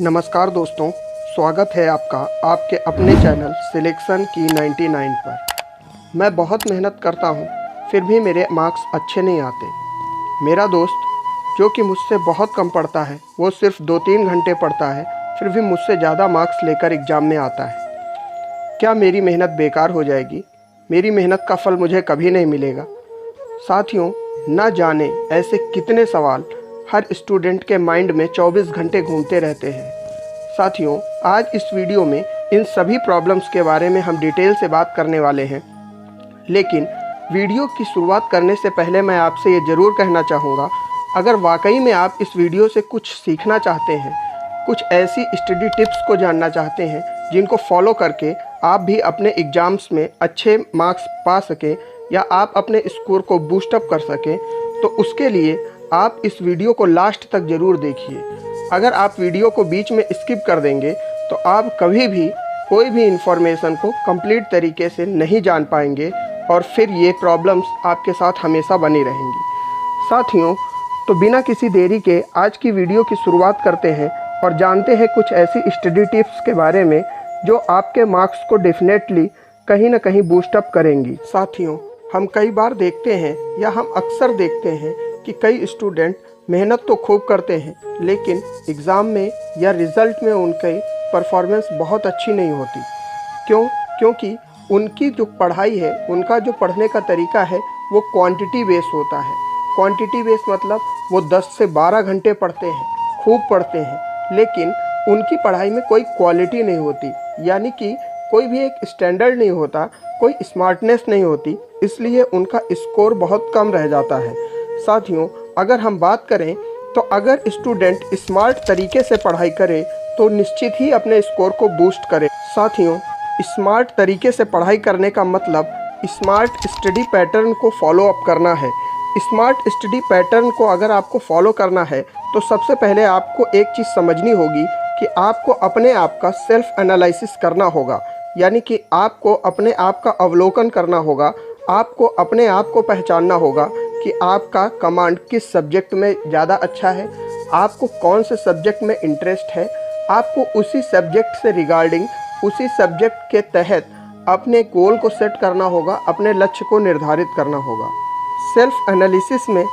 नमस्कार दोस्तों, स्वागत है आपका आपके अपने चैनल सिलेक्शन की 99 पर। मैं बहुत मेहनत करता हूँ, फिर भी मेरे मार्क्स अच्छे नहीं आते। मेरा दोस्त जो कि मुझसे बहुत कम पढ़ता है, वो सिर्फ 2-3 घंटे पढ़ता है, फिर भी मुझसे ज़्यादा मार्क्स लेकर एग्ज़ाम में आता है। क्या मेरी मेहनत बेकार हो जाएगी? मेरी मेहनत का फल मुझे कभी नहीं मिलेगा? साथियों, ना जाने ऐसे कितने सवाल हर स्टूडेंट के माइंड में 24 घंटे घूमते रहते हैं। साथियों, आज इस वीडियो में इन सभी प्रॉब्लम्स के बारे में हम डिटेल से बात करने वाले हैं। लेकिन वीडियो की शुरुआत करने से पहले मैं आपसे ये ज़रूर कहना चाहूँगा, अगर वाकई में आप इस वीडियो से कुछ सीखना चाहते हैं, कुछ ऐसी स्टडी टिप्स को जानना चाहते हैं जिनको फॉलो करके आप भी अपने एग्ज़ाम्स में अच्छे मार्क्स पा सकें या आप अपने स्कोर को बूस्टअप कर सकें, तो उसके लिए आप इस वीडियो को लास्ट तक ज़रूर देखिए। अगर आप वीडियो को बीच में स्किप कर देंगे तो आप कभी भी कोई भी इन्फॉर्मेशन को कंप्लीट तरीके से नहीं जान पाएंगे और फिर ये प्रॉब्लम्स आपके साथ हमेशा बनी रहेंगी। साथियों, तो बिना किसी देरी के आज की वीडियो की शुरुआत करते हैं और जानते हैं कुछ ऐसी स्टडी टिप्स के बारे में जो आपके मार्क्स को डेफिनेटली कहीं ना कहीं बूस्टअप करेंगी। साथियों, हम कई बार देखते हैं या हम अक्सर देखते हैं कि कई स्टूडेंट मेहनत तो खूब करते हैं, लेकिन एग्ज़ाम में या रिज़ल्ट में उनकी परफॉर्मेंस बहुत अच्छी नहीं होती। क्योंकि उनकी जो पढ़ाई है, उनका जो पढ़ने का तरीका है, वो क्वांटिटी बेस होता है। क्वांटिटी बेस मतलब वो 10 से 12 घंटे पढ़ते हैं, खूब पढ़ते हैं, लेकिन उनकी पढ़ाई में कोई क्वालिटी नहीं होती, यानी कि कोई भी एक स्टैंडर्ड नहीं होता, कोई स्मार्टनेस नहीं होती, इसलिए उनका स्कोर बहुत कम रह जाता है। साथियों, अगर हम बात करें तो अगर स्टूडेंट स्मार्ट तरीके से पढ़ाई करे तो निश्चित ही अपने स्कोर को बूस्ट करे। साथियों, स्मार्ट तरीके से पढ़ाई करने का मतलब स्मार्ट स्टडी पैटर्न को फॉलो अप करना है। स्मार्ट स्टडी पैटर्न को अगर आपको फॉलो करना है तो सबसे पहले आपको एक चीज़ समझनी होगी कि आपको अपने आप का सेल्फ एनालिसिस करना होगा, यानी कि आपको अपने आप का अवलोकन करना होगा। आपको अपने आप को पहचानना होगा कि आपका कमांड किस सब्जेक्ट में ज़्यादा अच्छा है, आपको कौन से सब्जेक्ट में इंटरेस्ट है। आपको उसी सब्जेक्ट से रिगार्डिंग, उसी सब्जेक्ट के तहत अपने गोल को सेट करना होगा, अपने लक्ष्य को निर्धारित करना होगा। सेल्फ एनालिसिस में,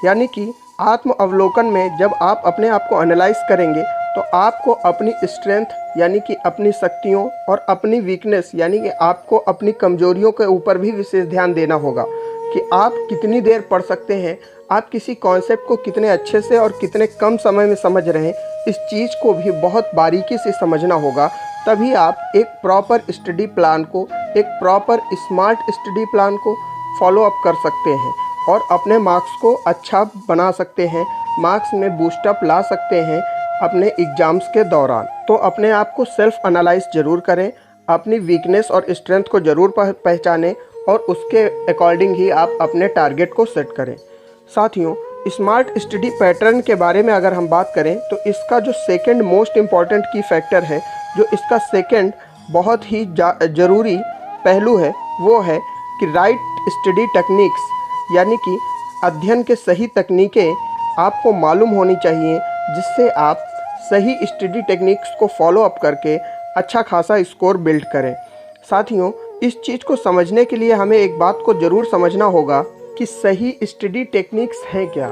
यानी कि आत्म अवलोकन में, जब आप अपने आप को एनालाइज करेंगे तो आपको अपनी स्ट्रेंथ यानी कि अपनी शक्तियों और अपनी वीकनेस यानी कि आपको अपनी कमजोरियों के ऊपर भी विशेष ध्यान देना होगा कि आप कितनी देर पढ़ सकते हैं, आप किसी कॉन्सेप्ट को कितने अच्छे से और कितने कम समय में समझ रहे हैं। इस चीज़ को भी बहुत बारीकी से समझना होगा, तभी आप एक प्रॉपर स्टडी प्लान को, एक प्रॉपर स्मार्ट स्टडी प्लान को फॉलो अप कर सकते हैं और अपने मार्क्स को अच्छा बना सकते हैं, मार्क्स में बूस्टअप ला सकते हैं अपने एग्ज़ाम्स के दौरान। तो अपने आप को सेल्फ एनालाइज ज़रूर करें, अपनी वीकनेस और स्ट्रेंथ को ज़रूर पहचानें और उसके अकॉर्डिंग ही आप अपने टारगेट को सेट करें। साथियों, स्मार्ट स्टडी पैटर्न के बारे में अगर हम बात करें तो इसका जो सेकंड मोस्ट इम्पॉर्टेंट की फैक्टर है, जो इसका सेकंड बहुत ही ज़रूरी पहलू है, वो है कि राइट स्टडी टेक्निक्स, यानी कि अध्ययन के सही तकनीकें आपको मालूम होनी चाहिए, जिससे आप सही स्टडी टेक्निक्स को फॉलो अप करके अच्छा खासा स्कोर बिल्ड करें। साथियों, इस चीज़ को समझने के लिए हमें एक बात को ज़रूर समझना होगा कि सही स्टडी टेक्निक्स हैं क्या।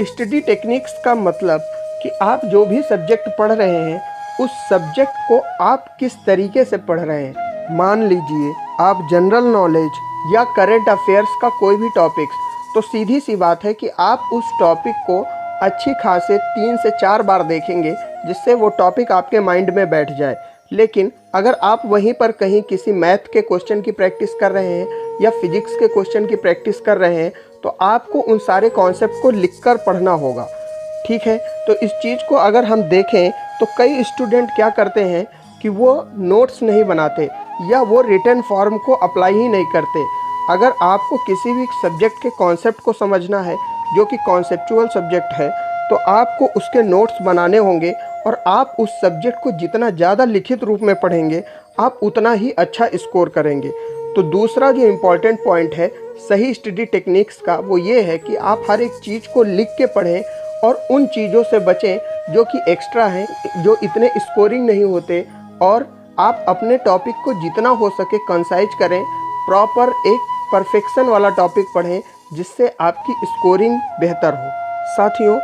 स्टडी टेक्निक्स का मतलब कि आप जो भी सब्जेक्ट पढ़ रहे हैं, उस सब्जेक्ट को आप किस तरीके से पढ़ रहे हैं। मान लीजिए आप जनरल नॉलेज या करेंट अफेयर्स का कोई भी टॉपिक्स, तो सीधी सी बात है कि आप उस टॉपिक को अच्छी खासे 3 से 4 बार देखेंगे, जिससे वो टॉपिक आपके माइंड में बैठ जाए। लेकिन अगर आप वहीं पर कहीं किसी मैथ के क्वेश्चन की प्रैक्टिस कर रहे हैं या फिजिक्स के क्वेश्चन की प्रैक्टिस कर रहे हैं, तो आपको उन सारे कॉन्सेप्ट को लिखकर पढ़ना होगा। ठीक है, तो इस चीज़ को अगर हम देखें तो कई स्टूडेंट क्या करते हैं कि वो नोट्स नहीं बनाते या वो रिटन फॉर्म को अप्लाई ही नहीं करते। अगर आपको किसी भी सब्जेक्ट के कॉन्सेप्ट को समझना है, जो कि कॉन्सेप्चुअल सब्जेक्ट है, तो आपको उसके नोट्स बनाने होंगे और आप उस सब्जेक्ट को जितना ज़्यादा लिखित रूप में पढ़ेंगे, आप उतना ही अच्छा स्कोर करेंगे। तो दूसरा जो इम्पॉर्टेंट पॉइंट है सही स्टडी टेक्निक्स का, वो ये है कि आप हर एक चीज़ को लिख के पढ़ें और उन चीज़ों से बचें जो कि एक्स्ट्रा हैं, जो इतने स्कोरिंग नहीं होते, और आप अपने टॉपिक को जितना हो सके कंसाइज करें, प्रॉपर एक परफेक्शन वाला टॉपिक पढ़ें जिससे आपकी स्कोरिंग बेहतर हो। साथियों,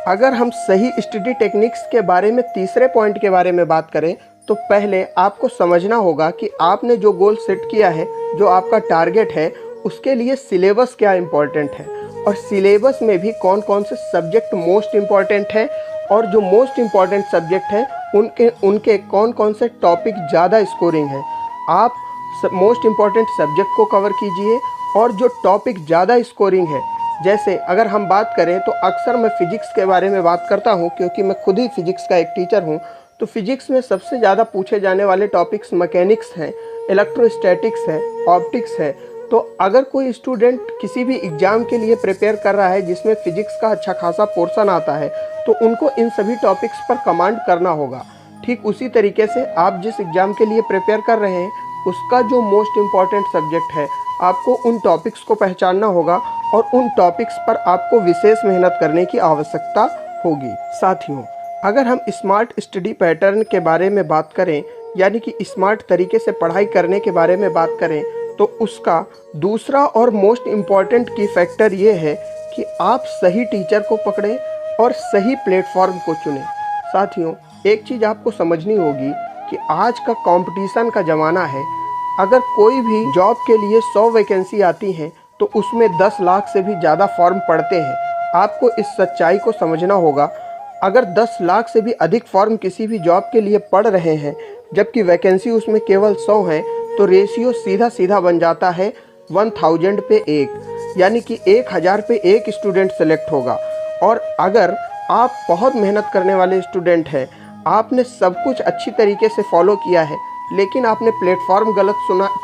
अगर हम सही स्टडी टेक्निक्स के बारे में तीसरे पॉइंट के बारे में बात करें तो पहले आपको समझना होगा कि आपने जो गोल सेट किया है, जो आपका टारगेट है, उसके लिए सिलेबस क्या इम्पोर्टेंट है, और सिलेबस में भी कौन कौन से सब्जेक्ट मोस्ट इम्पॉर्टेंट है, और जो मोस्ट इम्पॉर्टेंट सब्जेक्ट हैं उनके कौन कौन से टॉपिक ज़्यादा स्कोरिंग है। आप मोस्ट इम्पॉर्टेंट सब्जेक्ट को कवर कीजिए और जो टॉपिक ज़्यादा स्कोरिंग है, जैसे अगर हम बात करें तो अक्सर मैं फ़िज़िक्स के बारे में बात करता हूं क्योंकि मैं खुद ही फ़िज़िक्स का एक टीचर हूं। तो फिज़िक्स में सबसे ज़्यादा पूछे जाने वाले टॉपिक्स मैकेनिक्स हैं, इलेक्ट्रोस्टैटिक्स है, ऑप्टिक्स है। तो अगर कोई स्टूडेंट किसी भी एग्ज़ाम के लिए प्रिपेयर कर रहा है जिसमें फ़िज़िक्स का अच्छा खासा पोर्शन आता है, तो उनको इन सभी टॉपिक्स पर कमांड करना होगा। ठीक उसी तरीके से आप जिस एग्ज़ाम के लिए प्रिपेयर कर रहे हैं उसका जो मोस्ट इम्पॉर्टेंट सब्जेक्ट है, आपको उन टॉपिक्स को पहचानना होगा और उन टॉपिक्स पर आपको विशेष मेहनत करने की आवश्यकता होगी। साथियों, अगर हम स्मार्ट स्टडी पैटर्न के बारे में बात करें, यानी कि स्मार्ट तरीके से पढ़ाई करने के बारे में बात करें, तो उसका दूसरा और मोस्ट इम्पॉर्टेंट की फैक्टर ये है कि आप सही टीचर को पकड़ें और सही प्लेटफॉर्म को चुनें। साथियों, एक चीज़ आपको समझनी होगी कि आज का कंपटीशन का ज़माना है। अगर कोई भी जॉब के लिए 100 वैकेंसी आती हैं तो उसमें 10 लाख से भी ज़्यादा फॉर्म पड़ते हैं। आपको इस सच्चाई को समझना होगा। अगर 10 लाख से भी अधिक फॉर्म किसी भी जॉब के लिए पड़ रहे हैं जबकि वैकेंसी उसमें केवल 100 है, तो रेशियो सीधा सीधा बन जाता है 1000 पे 1, यानी कि 1000 पे 1 स्टूडेंट सेलेक्ट होगा। और अगर आप बहुत मेहनत करने वाले स्टूडेंट हैं, आपने सब कुछ अच्छी तरीके से फॉलो किया है, लेकिन आपने प्लेटफॉर्म गलत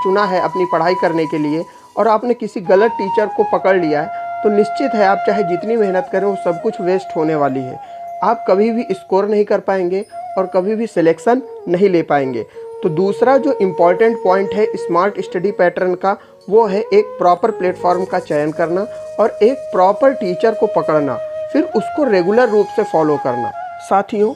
चुना है अपनी पढ़ाई करने के लिए, और आपने किसी गलत टीचर को पकड़ लिया है, तो निश्चित है आप चाहे जितनी मेहनत करें वो सब कुछ वेस्ट होने वाली है। आप कभी भी स्कोर नहीं कर पाएंगे और कभी भी सिलेक्शन नहीं ले पाएंगे। तो दूसरा जो इम्पॉर्टेंट पॉइंट है स्मार्ट स्टडी पैटर्न का, वो है एक प्रॉपर प्लेटफॉर्म का चयन करना और एक प्रॉपर टीचर को पकड़ना, फिर उसको रेगुलर रूप से फॉलो करना। साथियों,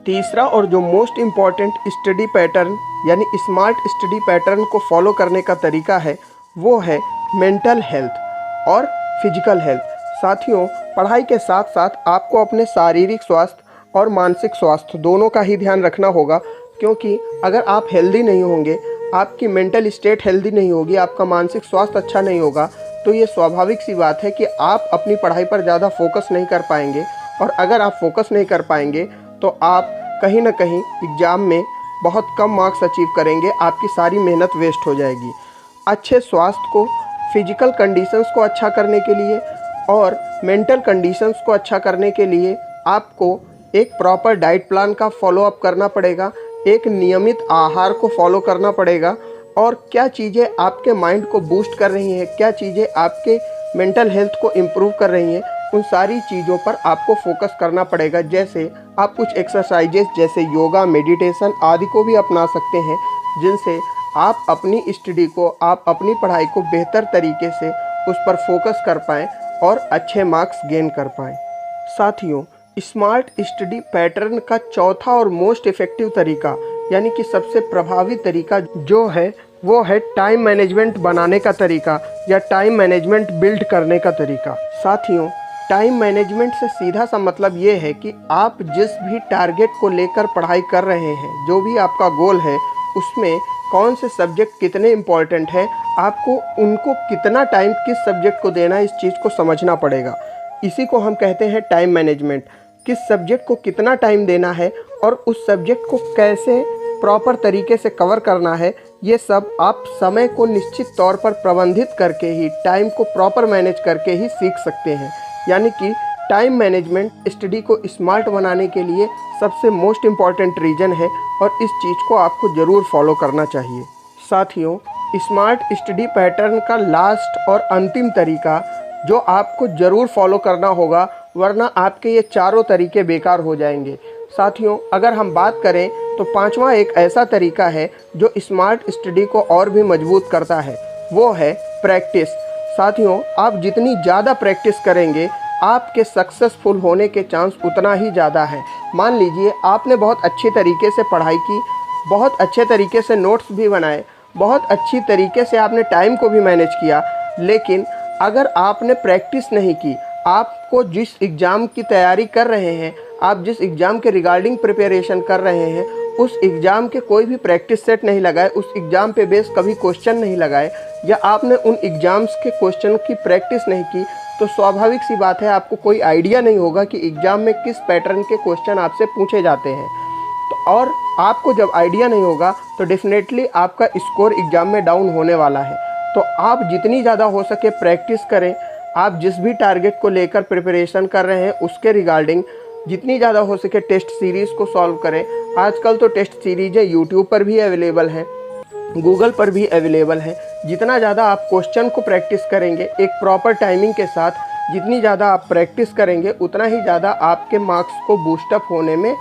तीसरा और जो मोस्ट इम्पॉर्टेंट स्टडी पैटर्न यानी स्मार्ट स्टडी पैटर्न को फॉलो करने का तरीका है, वो है मेंटल हेल्थ और फिजिकल हेल्थ। साथियों, पढ़ाई के साथ साथ आपको अपने शारीरिक स्वास्थ्य और मानसिक स्वास्थ्य दोनों का ही ध्यान रखना होगा, क्योंकि अगर आप हेल्दी नहीं होंगे, आपकी मेंटल स्टेट हेल्दी नहीं होगी, आपका मानसिक स्वास्थ्य अच्छा नहीं होगा, तो ये स्वाभाविक सी बात है कि आप अपनी पढ़ाई पर ज़्यादा फोकस नहीं कर पाएंगे। और अगर आप फोकस नहीं कर पाएंगे तो आप कहीं ना कहीं एग्ज़ाम में बहुत कम मार्क्स अचीव करेंगे, आपकी सारी मेहनत वेस्ट हो जाएगी। अच्छे स्वास्थ्य को, फिजिकल कंडीशंस को अच्छा करने के लिए और मेंटल कंडीशंस को अच्छा करने के लिए आपको एक प्रॉपर डाइट प्लान का फॉलोअप करना पड़ेगा, एक नियमित आहार को फॉलो करना पड़ेगा, और क्या चीज़ें आपके माइंड को बूस्ट कर रही हैं, क्या चीज़ें आपके मेंटल हेल्थ को इम्प्रूव कर रही हैं, उन सारी चीज़ों पर आपको फोकस करना पड़ेगा। जैसे आप कुछ एक्सरसाइजेस जैसे योगा, मेडिटेशन आदि को भी अपना सकते हैं, जिनसे आप अपनी स्टडी को, आप अपनी पढ़ाई को बेहतर तरीके से उस पर फोकस कर पाएँ और अच्छे मार्क्स गेन कर पाएँ। साथियों, स्मार्ट स्टडी पैटर्न का चौथा और मोस्ट इफ़ेक्टिव तरीका यानी कि सबसे प्रभावी तरीका जो है वो है टाइम मैनेजमेंट बनाने का तरीका या टाइम मैनेजमेंट बिल्ड करने का तरीका। साथियों, टाइम मैनेजमेंट से सीधा सा मतलब ये है कि आप जिस भी टारगेट को लेकर पढ़ाई कर रहे हैं, जो भी आपका गोल है, उसमें कौन से सब्जेक्ट कितने इम्पॉर्टेंट है, आपको उनको कितना टाइम किस सब्जेक्ट को देना है, इस चीज़ को समझना पड़ेगा। इसी को हम कहते हैं टाइम मैनेजमेंट। किस सब्जेक्ट को कितना टाइम देना है और उस सब्जेक्ट को कैसे प्रॉपर तरीके से कवर करना है, ये सब आप समय को निश्चित तौर पर प्रबंधित करके ही, टाइम को प्रॉपर मैनेज करके ही सीख सकते हैं। यानी कि टाइम मैनेजमेंट स्टडी को स्मार्ट बनाने के लिए सबसे मोस्ट इम्पॉर्टेंट रीज़न है और इस चीज़ को आपको ज़रूर फॉलो करना चाहिए। साथियों, स्मार्ट स्टडी पैटर्न का लास्ट और अंतिम तरीका जो आपको ज़रूर फॉलो करना होगा, वरना आपके ये चारों तरीके बेकार हो जाएंगे। साथियों, अगर हम बात करें तो पांचवा एक ऐसा तरीका है जो स्मार्ट स्टडी को और भी मजबूत करता है, वो है प्रैक्टिस। साथियों, आप जितनी ज़्यादा प्रैक्टिस करेंगे, आपके सक्सेसफुल होने के चांस उतना ही ज़्यादा है। मान लीजिए आपने बहुत अच्छी तरीके से पढ़ाई की, बहुत अच्छे तरीके से नोट्स भी बनाए, बहुत अच्छी तरीके से आपने टाइम को भी मैनेज किया, लेकिन अगर आपने प्रैक्टिस नहीं की, आपको जिस एग्ज़ाम की तैयारी कर रहे हैं, आप जिस एग्ज़ाम के रिगार्डिंग प्रिपरेशन कर रहे हैं, उस एग्ज़ाम के कोई भी प्रैक्टिस सेट नहीं लगाए, उस एग्ज़ाम पे बेस कभी क्वेश्चन नहीं लगाए, या आपने उन एग्ज़ाम्स के क्वेश्चन की प्रैक्टिस नहीं की, तो स्वाभाविक सी बात है आपको कोई आइडिया नहीं होगा कि एग्ज़ाम में किस पैटर्न के क्वेश्चन आपसे पूछे जाते हैं। तो और आपको जब आइडिया नहीं होगा तो डेफिनेटली आपका स्कोर एग्ज़ाम में डाउन होने वाला है। तो आप जितनी ज़्यादा हो सके प्रैक्टिस करें। आप जिस भी टारगेट को लेकर प्रिपरेशन कर रहे हैं उसके रिगार्डिंग जितनी ज़्यादा हो सके टेस्ट सीरीज़ को सॉल्व करें। आजकल तो टेस्ट सीरीज़ें यूट्यूब पर भी अवेलेबल हैं, गूगल पर भी अवेलेबल है। जितना ज़्यादा आप क्वेश्चन को प्रैक्टिस करेंगे एक प्रॉपर टाइमिंग के साथ, जितनी ज़्यादा आप प्रैक्टिस करेंगे उतना ही ज़्यादा आपके मार्क्स को बूस्टअप होने में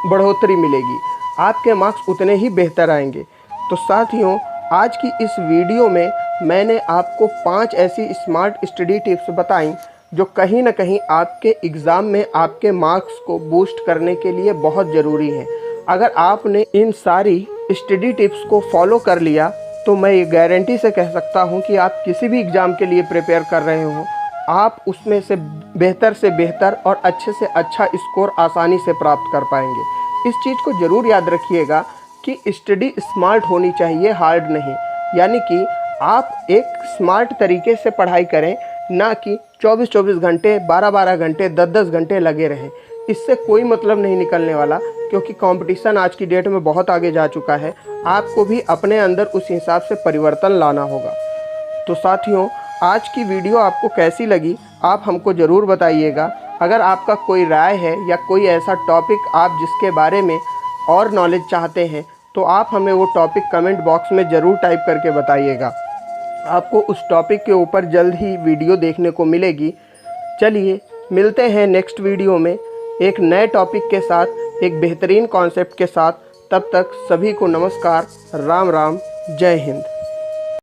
बढ़ोतरी मिलेगी, आपके मार्क्स उतने ही बेहतर आएंगे। तो साथियों, आज की इस वीडियो में मैंने आपको 5 ऐसी स्मार्ट स्टडी टिप्स बताई जो कहीं ना कहीं आपके एग्ज़ाम में आपके मार्क्स को बूस्ट करने के लिए बहुत ज़रूरी है। अगर आपने इन सारी स्टडी टिप्स को फॉलो कर लिया तो मैं ये गारंटी से कह सकता हूँ कि आप किसी भी एग्ज़ाम के लिए प्रिपेयर कर रहे हो, आप उसमें से बेहतर और अच्छे से अच्छा स्कोर आसानी से प्राप्त कर पाएंगे। इस चीज़ को ज़रूर याद रखिएगा कि स्टडी स्मार्ट होनी चाहिए, हार्ड नहीं। यानी कि आप एक स्मार्ट तरीके से पढ़ाई करें, ना कि 24-24 घंटे, 12-12 घंटे, 10-10 घंटे लगे रहें। इससे कोई मतलब नहीं निकलने वाला, क्योंकि कंपटीशन आज की डेट में बहुत आगे जा चुका है। आपको भी अपने अंदर उस हिसाब से परिवर्तन लाना होगा। तो साथियों, आज की वीडियो आपको कैसी लगी आप हमको ज़रूर बताइएगा। अगर आपका कोई राय है या कोई ऐसा टॉपिक आप जिसके बारे में और नॉलेज चाहते हैं तो आप हमें वो टॉपिक कमेंट बॉक्स में ज़रूर टाइप करके बताइएगा। आपको उस टॉपिक के ऊपर जल्द ही वीडियो देखने को मिलेगी। चलिए मिलते हैं नेक्स्ट वीडियो में एक नए टॉपिक के साथ, एक बेहतरीन कॉन्सेप्ट के साथ। तब तक सभी को नमस्कार, राम राम, जय हिंद।